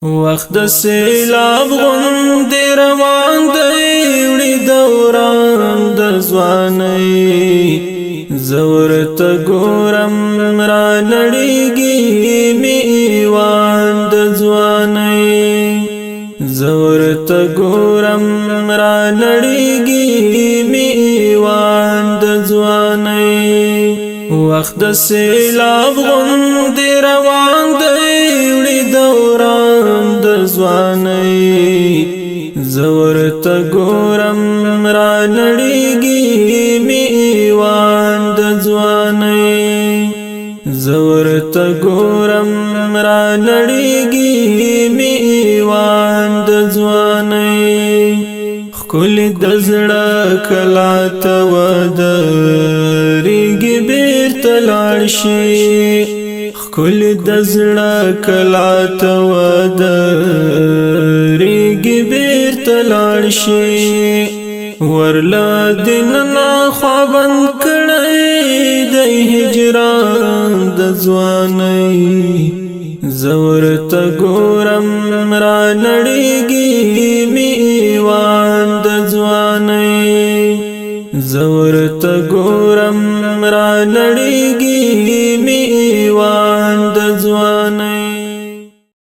وخت د سیلاب غوندې روان دی وړي دوران د ځوانۍ زور ته ګورم را نړیږي میوان د ځوانۍ زور ته ګورم را نړیږي میوان د ځوانۍ وخت د سیلاب غوندې روان دی وړي دوران د ځوانۍ زور ته ګورم را نړیږي میوان د ځوانۍ زور ته ګورم را نړیږي میوان د ځوانۍ ښکلې د زړه کلا ته ودرېږي بېرته لاړ شي ښکلې د زړه کلا ته ودرېږي بېرته لاړ شي ورله دننه خوابند کړی دی هجران د ځوانۍ زور ته ګورم را نړیږي میوان د ځوانۍ زور ته ګورم را نړیږي میوان د ځوانۍ